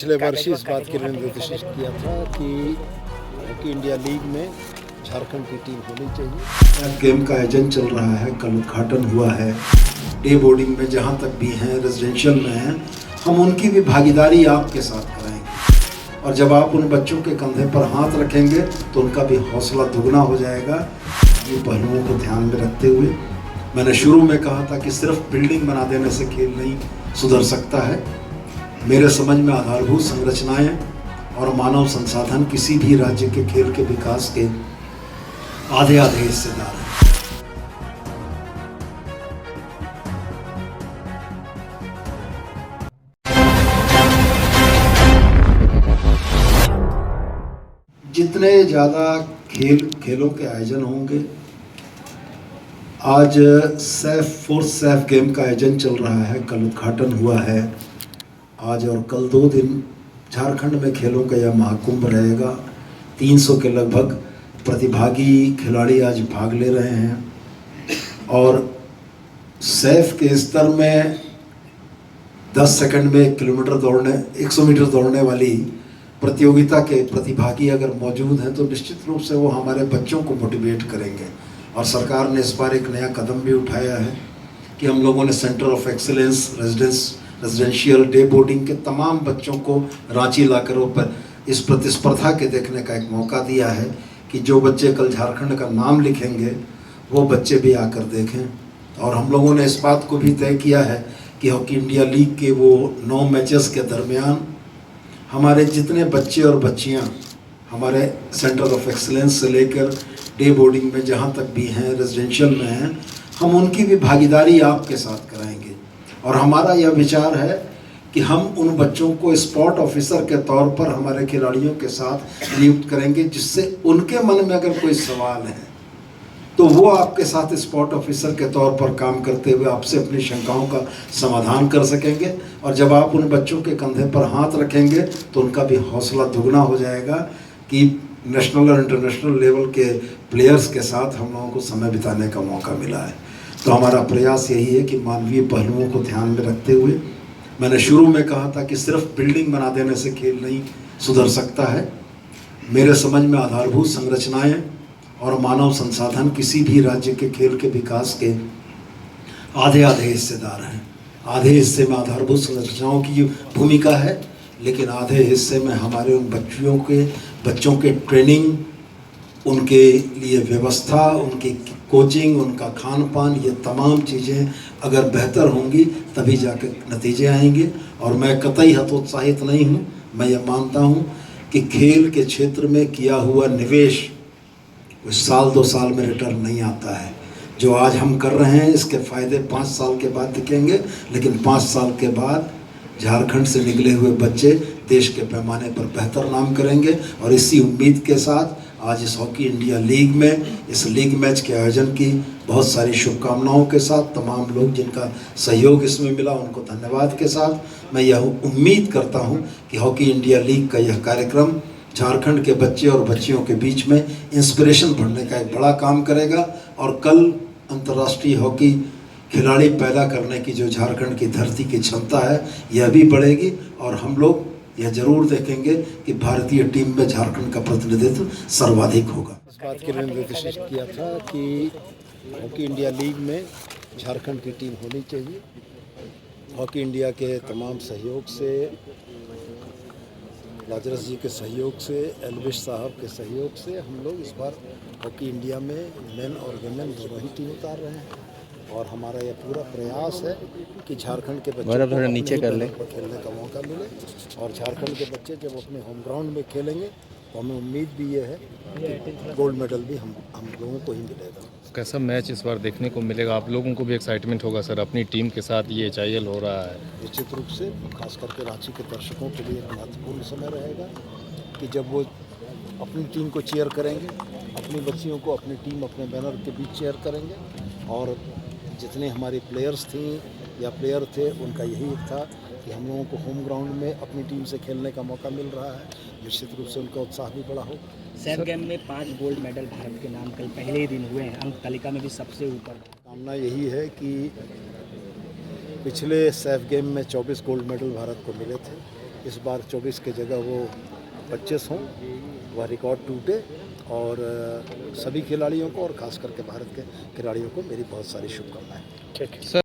पिछले वर्ष इस बात के लिए निर्देशित किया था कि हॉकी इंडिया लीग में झारखंड की टीम होनी चाहिए। गेम का आयोजन चल रहा है, कल उद्घाटन हुआ है। डे बोर्डिंग में जहाँ तक भी हैं, रेजिडेंशियल में हैं, हम उनकी भी भागीदारी आपके साथ कराएंगे। और जब आप उन बच्चों के कंधे पर हाथ रखेंगे तो उनका भी हौसला दुगना हो जाएगा। ये पहलुओं को ध्यान में रखते हुए मैंने शुरू में कहा था कि सिर्फ बिल्डिंग बना देने से खेल नहीं सुधर सकता है। मेरे समझ में आधारभूत संरचनाएं और मानव संसाधन किसी भी राज्य के खेल के विकास के आधे हिस्सेदार हैं। जितने ज़्यादा खेलों के आयोजन होंगे, आज फोर्थ सैफ गेम का आयोजन चल रहा है, कल उद्घाटन हुआ है। आज और कल 2 दिन झारखंड में खेलों का यह महाकुंभ रहेगा। 300 के लगभग प्रतिभागी खिलाड़ी आज भाग ले रहे हैं और सैफ के स्तर में 10 सेकंड में 1 किलोमीटर दौड़ने 100 मीटर दौड़ने वाली प्रतियोगिता के प्रतिभागी अगर मौजूद हैं तो निश्चित रूप से वो हमारे बच्चों को मोटिवेट करेंगे। और सरकार ने इस बार एक नया कदम भी उठाया है कि हम लोगों ने centre of excellence residential day boarding के तमाम बच्चों को रांची लाकर ऊपर इस प्रतिस्पर्धा के देखने का एक मौका दिया है कि जो बच्चे कल झारखंड का नाम लिखेंगे वो बच्चे भी आकर देखें। और हम लोगों ने इस बात को भी तय किया है कि हॉकी इंडिया लीग के वो 9 मैचेस के दरमियान हमारे जितने बच्चे और बच्चियां हमारे सेंटर ऑफ एक्सीलेंस से लेकर डे बोर्डिंग में जहां तक भी हैं, रेजिडेंशियल में हैं, हम उनकी भी भागीदारी आपके साथ कराएंगे। और हमारा यह विचार है कि हम उन बच्चों को स्पोर्ट ऑफिसर के तौर पर हमारे खिलाड़ियों के साथ नियुक्त करेंगे, जिससे उनके मन में अगर कोई सवाल है तो वो आपके साथ स्पोर्ट ऑफिसर के तौर पर काम करते हुए आपसे अपनी शंकाओं का समाधान कर सकेंगे। और जब आप उन बच्चों के कंधे पर हाथ रखेंगे तो उनका भी हौसला दुगना हो जाएगा कि नेशनल और इंटरनेशनल लेवल के प्लेयर्स के साथ हम लोगों को समय बिताने का मौका मिला है। तो हमारा प्रयास यही है कि मानवीय पहलुओं को ध्यान में रखते हुए मैंने शुरू में कहा था कि सिर्फ बिल्डिंग बना देने से खेल नहीं सुधर सकता है। मेरे समझ में आधारभूत संरचनाएं और मानव संसाधन किसी भी राज्य के खेल के विकास के आधे हिस्सेदार हैं। आधे हिस्से में आधारभूत संरचनाओं की भूमिका है, लेकिन आधे हिस्से में हमारे उन बच्चों के ट्रेनिंग, उनके लिए व्यवस्था, उनकी कोचिंग, उनका खान पान, ये तमाम चीज़ें अगर बेहतर होंगी तभी जाकर नतीजे आएंगे। और मैं कतई हतोत्साहित नहीं हूँ। मैं ये मानता हूँ कि खेल के क्षेत्र में किया हुआ निवेश कुछ साल 2 साल में रिटर्न नहीं आता है। जो आज हम कर रहे हैं इसके फ़ायदे 5 साल के बाद दिखेंगे, लेकिन 5 साल के बाद झारखंड से निकले हुए बच्चे देश के पैमाने पर बेहतर नाम करेंगे। और इसी उम्मीद के साथ आज इस हॉकी इंडिया लीग में इस लीग मैच के आयोजन की बहुत सारी शुभकामनाओं के साथ तमाम लोग जिनका सहयोग इसमें मिला उनको धन्यवाद के साथ मैं यह उम्मीद करता हूं कि हॉकी इंडिया लीग का यह कार्यक्रम झारखंड के बच्चे और बच्चियों के बीच में इंस्पिरेशन बढ़ने का एक बड़ा काम करेगा। और कल अंतर्राष्ट्रीय हॉकी खिलाड़ी पैदा करने की जो झारखंड की धरती की क्षमता है यह भी बढ़ेगी। और हम लोग यह जरूर देखेंगे कि भारतीय टीम में झारखंड का प्रतिनिधित्व सर्वाधिक होगा। इस बात के लिए निर्देशित किया था कि हॉकी इंडिया लीग में झारखंड की टीम होनी चाहिए। हॉकी इंडिया के तमाम सहयोग से, लाजरस जी के सहयोग से, एल्विश साहब के सहयोग से हम लोग इस बार हॉकी इंडिया में मेन और वुमेन दोनों ही टीम उतार रहे हैं। और हमारा यह पूरा प्रयास है कि झारखंड के बच्चे थोड़ा नीचे कर ले पर खेलने का मौका मिले। और झारखंड के बच्चे जब अपने होम ग्राउंड में खेलेंगे तो हमें उम्मीद भी ये है कि गोल्ड मेडल भी हम लोगों को ही मिलेगा। कैसा मैच इस बार देखने को मिलेगा? आप लोगों को भी एक्साइटमेंट होगा सर, अपनी टीम के साथ ये HIL हो रहा है। निश्चित रूप से खास करके रांची के दर्शकों के लिए एक महत्वपूर्ण समय रहेगा कि जब वो अपनी टीम को चीयर करेंगे, अपनी बच्चियों को अपनी टीम अपने बैनर के बीच चीयर करेंगे। और जितने हमारी प्लेयर्स थी या प्लेयर थे उनका यही था कि हम लोगों को होम ग्राउंड में अपनी टीम से खेलने का मौका मिल रहा है। निश्चित रूप से उनका उत्साह भी बड़ा हो। सैफ गेम में 5 गोल्ड मेडल भारत के नाम कल पहले ही दिन हुए हैं, अंक तालिका में भी सबसे ऊपर। कामना यही है कि पिछले सैफ गेम में 24 गोल्ड मेडल भारत को मिले थे इस बार 24 की जगह वो 25 हों, वह रिकॉर्ड टूटे और सभी खिलाड़ियों को और ख़ास करके भारत के खिलाड़ियों को मेरी बहुत सारी शुभकामनाएं। सर